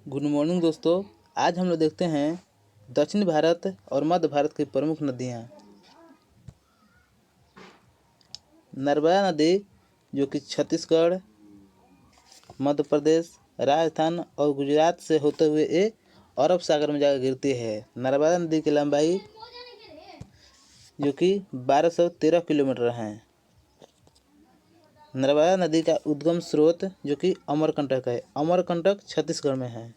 Good morning दोस्तों। आज हम लोग देखते हैं दक्षिण भारत और मध्य भारत की प्रमुख नदियाँ। नर्मदा नदी जो कि छत्तीसगढ़, मध्य प्रदेश, राजस्थान और गुजरात से होते हुए ये अरब सागर में जाकर गिरती है। नर्मदा नदी की लंबाई जो कि 1213 किलोमीटर है। नर्मदा नदी का उद्गम स्रोत जो कि अमरकंटक है। अमरकंटक छत्तीसगढ़ में है।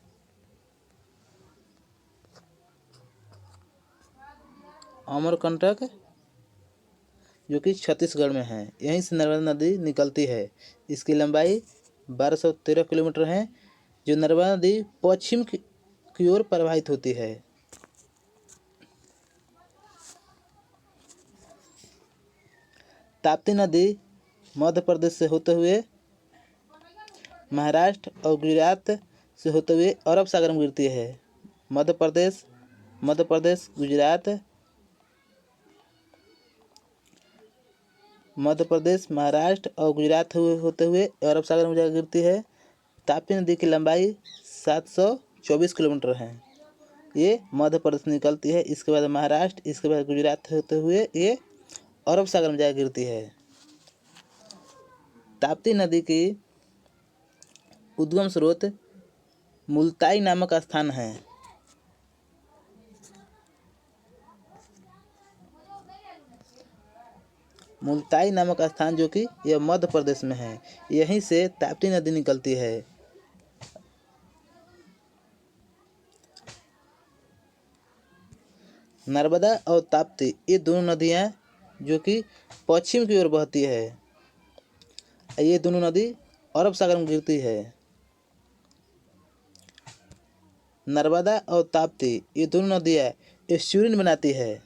अमरकंटक जो कि छत्तीसगढ़ में है, यहीं से नर्मदा नदी निकलती है। इसकी लंबाई 1213 किलोमीटर है। जो नर्मदा नदी पश्चिम की ओर प्रवाहित होती है। ताप्ती नदी मध्य प्रदेश से होते हुए महाराष्ट्र और गुजरात से होते हुए अरब सागर में गिरती है। मध्य प्रदेश, महाराष्ट्र और गुजरात होते हुए अरब सागर में जाकर गिरती है। ताप्ती नदी की लंबाई 724 किलोमीटर है। ये मध्य प्रदेश में निकलती है। इसके बाद महाराष्ट्र, इसके बाद गुजरात होते हुए ये अरब सागर में जाकर गिरती है। ताप्ती नदी की उद्गम स्रोत मुल्ताई नामक स्थान है। मुल्ताई नामक स्थान जो कि यह मध्य प्रदेश में है, यहीं से ताप्ती नदी निकलती है। नर्मदा और ताप्ती ये दोनों नदियाँ जो कि पश्चिम की ओर बहती है। ये दोनों नदी अरब सागर में गिरती है। नर्मदा और ताप्ती ये दोनों नदियाँ एस्चुरिन बनाती है।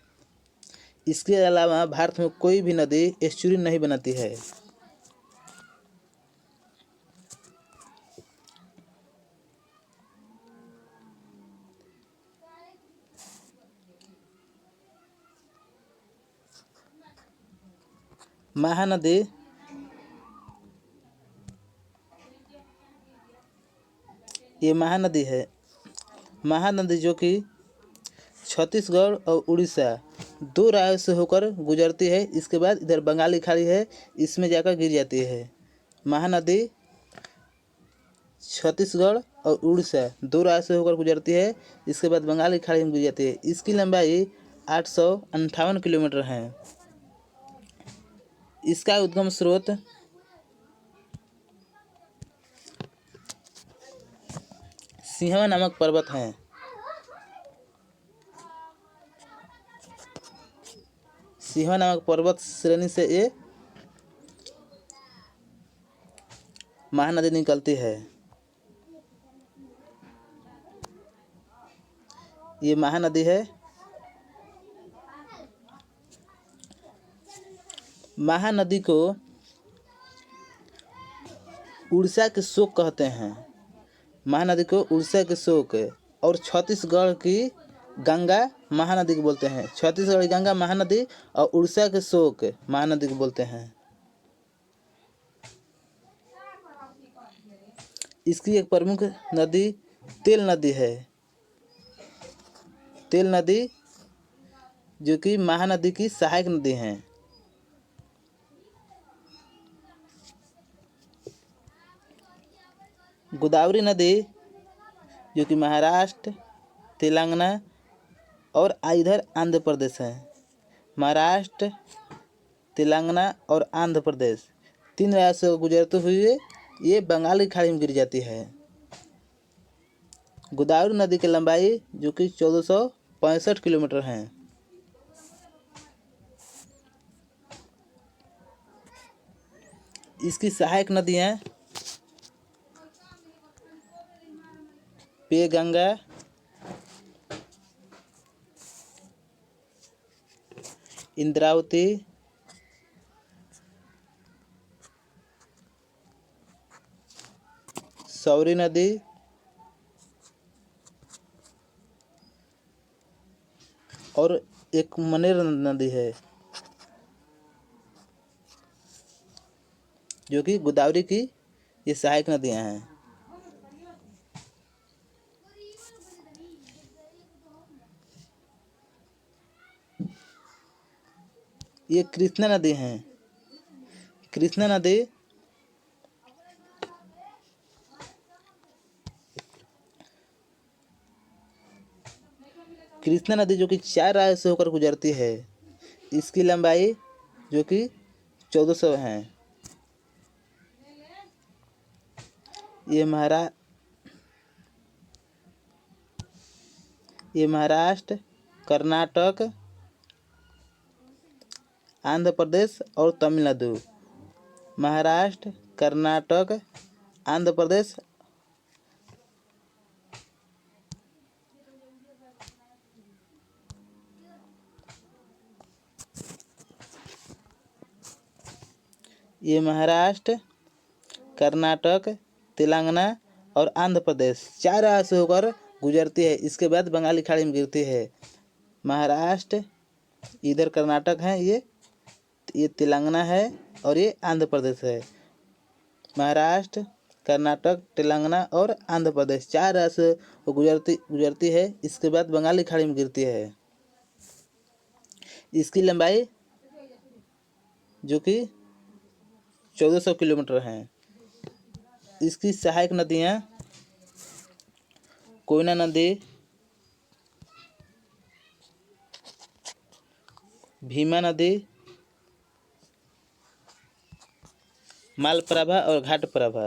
इसके अलावा भारत में कोई भी नदी एस्चुरिन नहीं बनाती है। महानदी ये महानदी है। महानदी जो कि छत्तीसगढ़ और उड़ीसा दो राज्यों से होकर गुजरती है। इसके बाद इधर बंगाली खाड़ी है, इसमें जाकर गिर जाती है। महानदी छत्तीसगढ़ और उड़ीसा दो राज्यों से होकर गुजरती है। इसके बाद बंगाली खाड़ी में गिर जाती है। इसकी लंबाई 858 किलोमीटर है। इसका उद्गम स्रोत सिंहवा नामक पर्वत है। सिंहवा नामक पर्वत श्रेणी से ये महानदी निकलती है। ये महानदी है। महानदी को उड़ीसा के शोक कहते हैं। महानदी को उड़ीसा के शोक और छत्तीसगढ़ की गंगा महानदी को बोलते हैं। छत्तीसगढ़ की गंगा महानदी और उड़ीसा के शोक महानदी को बोलते हैं। इसकी एक प्रमुख नदी तेल नदी है। तेल नदी जो कि महानदी की सहायक नदी है। गोदावरी नदी जो कि महाराष्ट्र, तेलंगाना और इधर आंध्र प्रदेश है। महाराष्ट्र, तेलंगाना और आंध्र प्रदेश तीन राज्यों से गुजरते हुए ये बंगाल की खाड़ी में गिर जाती है। गोदावरी नदी की लंबाई जो कि 1465 किलोमीटर है। इसकी सहायक नदियाँ पेगंगा, इंद्रावती, सौरी नदी और एक मनेर नदी है जो कि गोदावरी की ये सहायक नदियां हैं। ये कृष्णा नदी है। कृष्णा नदी कृष्णा नदी जो कि 4 राज्यों से होकर गुजरती है। इसकी लंबाई जो कि 1400 है। ये महाराष्ट्र, कर्नाटक, आंध्र प्रदेश और तमिलनाडु। महाराष्ट्र, कर्नाटक, आंध्र प्रदेश ये महाराष्ट्र, कर्नाटक, तेलंगाना और आंध्र प्रदेश 4 राज्यों से होकर गुजरती है। इसके बाद बंगाली खाड़ी में गिरती है। महाराष्ट्र, इधर कर्नाटक है, ये तेलंगाना है और ये आंध्र प्रदेश है। महाराष्ट्र, कर्नाटक, तेलंगाना और आंध्र प्रदेश 4 राज्यों से गुजरती है। इसके बाद बंगाली खाड़ी में गिरती है। इसकी लंबाई जो कि 1400 किलोमीटर है। इसकी सहायक नदियाँ कोयना नदी, भीमा नदी, मालप्रभा और घाटप्रभा।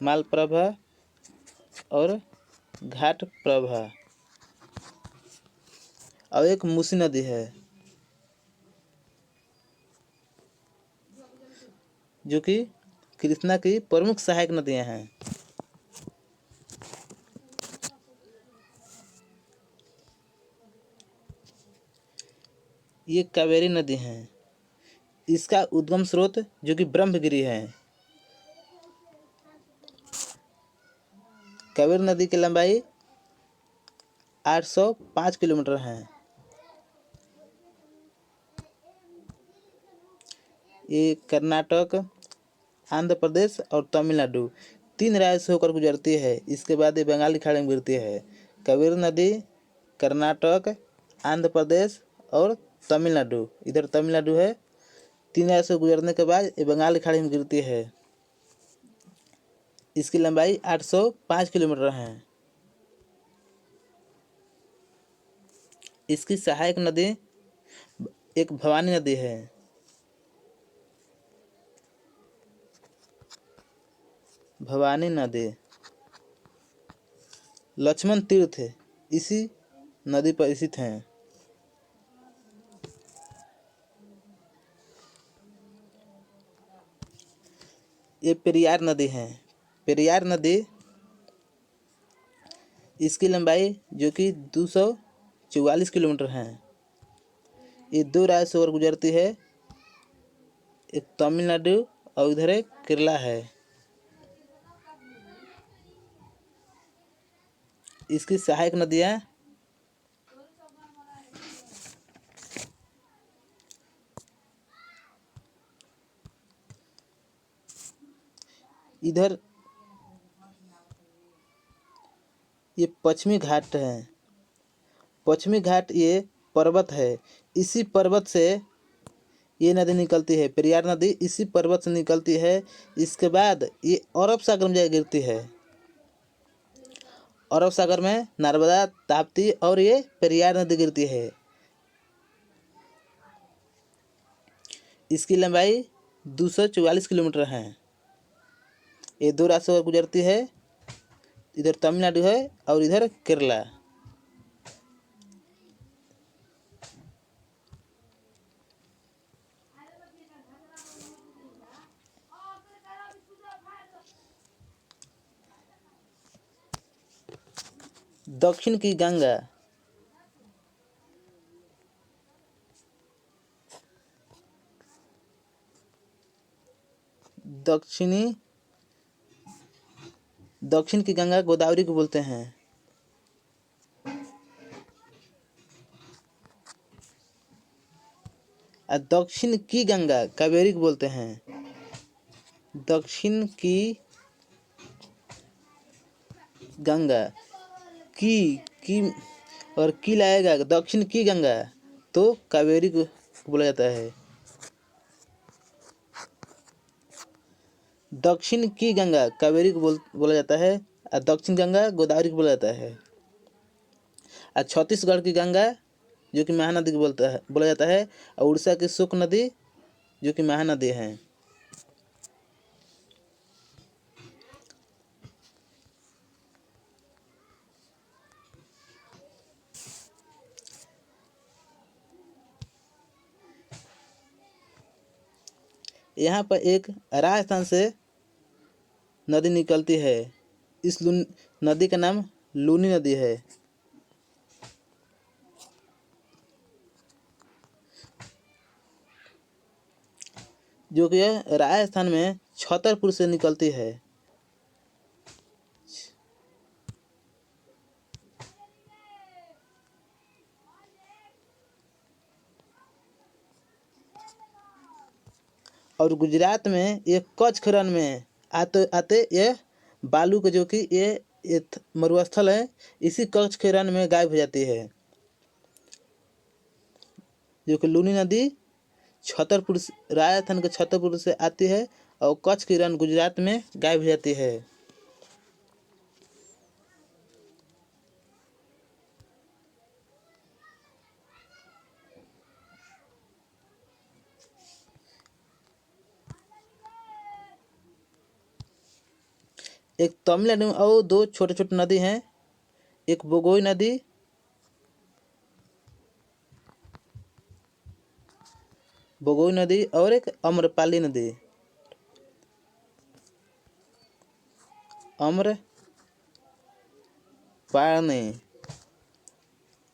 मालप्रभा और घाटप्रभा और एक मूसी नदी है जो कि कृष्णा की प्रमुख सहायक नदियां हैं। ये कावेरी नदी है। इसका उद्गम स्रोत जो कि ब्रह्मगिरी है। कावेरी नदी की लंबाई 805 किलोमीटर है। ये कर्नाटक, आंध्र प्रदेश और तमिलनाडु 3 राज्यों से होकर गुजरती है। इसके बाद ये बंगाली खाड़ी में गिरती है। कावेरी नदी कर्नाटक, आंध्र प्रदेश और तमिलनाडु, इधर तमिलनाडु है, 3 राज्यों से गुजरने के बाद ये बंगाली खाड़ी में गिरती है। इसकी लंबाई 805 किलोमीटर है। इसकी सहायक नदी एक भवानी नदी है। भवानी नदी लक्ष्मण तीर्थ इसी नदी पर स्थित है। ये पेरियार नदी है। पेरियार नदी इसकी लंबाई जो कि 244 किलोमीटर है। ये 2 राज्यों से होकर गुजरती है। एक तमिलनाडु और इधर एक केरला है। इसकी सहायक नदियाँ इधर ये पश्चिमी घाट है। पश्चिमी घाट ये पर्वत है। इसी पर्वत से ये नदी निकलती है। पेरियार नदी इसी पर्वत से निकलती है। इसके बाद ये अरब सागर में जाकर गिरती है। अरब सागर में नर्मदा, ताप्ती और ये पेरियार नदी गिरती है। इसकी लंबाई 244 किलोमीटर है। ये 2 राज्यों से गुजरती है। इधर तमिलनाडु है और इधर केरला। दक्षिण की गंगा दक्षिण की गंगा गोदावरी को बोलते हैं। और दक्षिण की गंगा कावेरी को बोलते हैं। दक्षिण की गंगा की और की लाएगा दक्षिण की गंगा तो कावेरी को बोला जाता है। दक्षिण की गंगा कावेरी को बोला जाता है, और दक्षिण गंगा गोदावरी को बोला जाता है। और छत्तीसगढ़ की गंगा जो कि महानदी को बोला जाता है, और उड़ीसा की शुक नदी जो कि महानदी है। यहाँ पर एक राजस्थान से नदी निकलती है। इस नदी का नाम लूनी नदी है। जो कि राजस्थान में छतरपुर से निकलती है। और गुजरात में ये कच्छ रण में आते आते ये बालू के जो कि ये मरुस्थल है, इसी कच्छ के रण में गायब हो जाती है। जो कि लूनी नदी छतरपुर राजस्थान के छतरपुर से आती है और कच्छ की रण गुजरात में गायब हो जाती है। एक तमिलनाडु में और दो छोटे छोटे नदी हैं, एक बोगोई नदी और एक अम्रपाली नदी।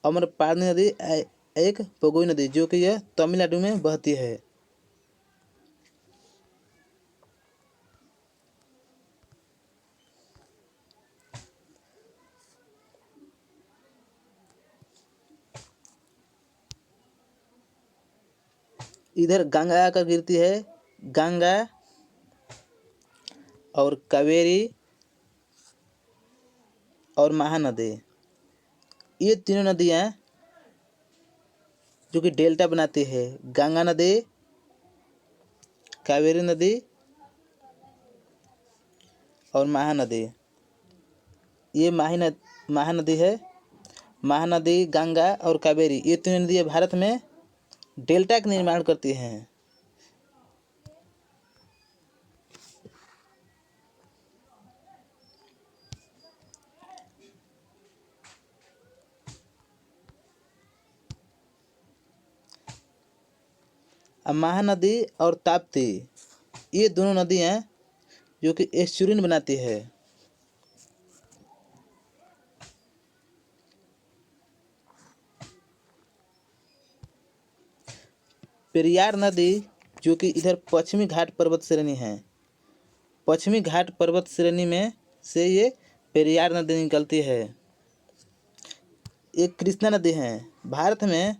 अम्रपाली नदी एक बोगोई नदी जो कि यह तमिलनाडु में बहती है। इधर गंगा आकर गिरती है, गंगा और कावेरी और महानदी। ये तीनों नदियाँ जो कि डेल्टा बनाती है, गंगा नदी, कावेरी नदी और महानदी। ये महानदी है। महानदी, गंगा और कावेरी ये तीनों नदियाँ भारत में डेल्टा का निर्माण करती हैं। महानदी और ताप्ती ये दोनों नदियाँ जो कि एस्चुरिन बनाती है। पेरियार नदी जो कि इधर पश्चिमी घाट पर्वत श्रेणी है, पश्चिमी घाट पर्वत श्रेणी में से ये पेरियार नदी निकलती है। एक कृष्णा नदी है। भारत में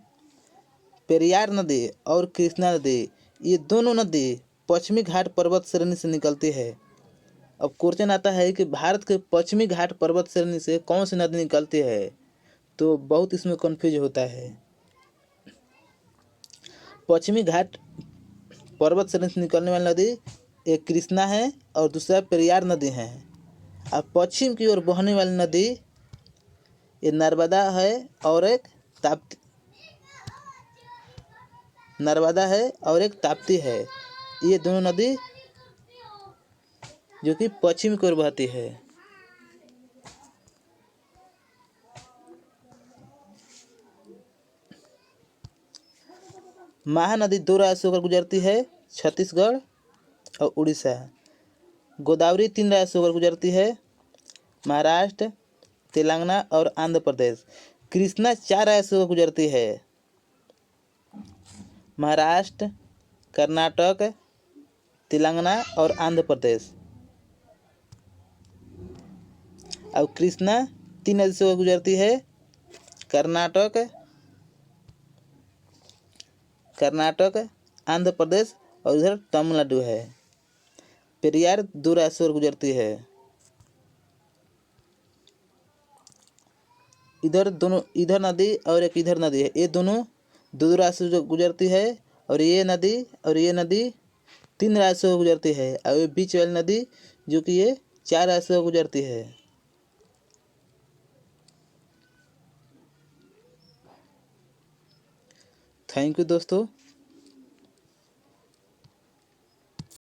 पेरियार नदी और कृष्णा नदी ये दोनों नदी पश्चिमी घाट पर्वत श्रेणी से निकलती है। अब क्वेश्चन आता है कि भारत के पश्चिमी घाट पर्वत श्रेणी से कौन सी नदी निकलती है, तो बहुत इसमें कंफ्यूज होता है। पश्चिमी घाट पर्वत श्रेणी से निकलने वाली नदी एक कृष्णा है और दूसरा पेरियार नदी है। और पश्चिम की ओर बहने वाली नदी ये नर्मदा है और एक ताप्ती है। ये दोनों नदी जो कि पश्चिम की ओर बहती है। महानदी दो राज्यों से होकर गुजरती है, छत्तीसगढ़ और उड़ीसा। गोदावरी तीन राज्यों से होकर गुजरती है, महाराष्ट्र, तेलंगाना और आंध्र प्रदेश। कृष्णा चार राज्यों से होकर गुजरती है, महाराष्ट्र, कर्नाटक, तेलंगाना और आंध्र प्रदेश। अब कृष्णा तीन नदी से होकर गुजरती है, कर्नाटक, आंध्र प्रदेश और इधर तमिलनाडु है। पेरियार दो राज्यों से होकर गुजरती है। इधर नदी और एक इधर नदी है, ये दोनों दो राज्यों से गुजरती है, और ये नदी 3 राज्यों से गुजरती है, और ये बीच वाली नदी जो कि ये 4 राज्यों से गुजरती है। थैंक यू दोस्तों।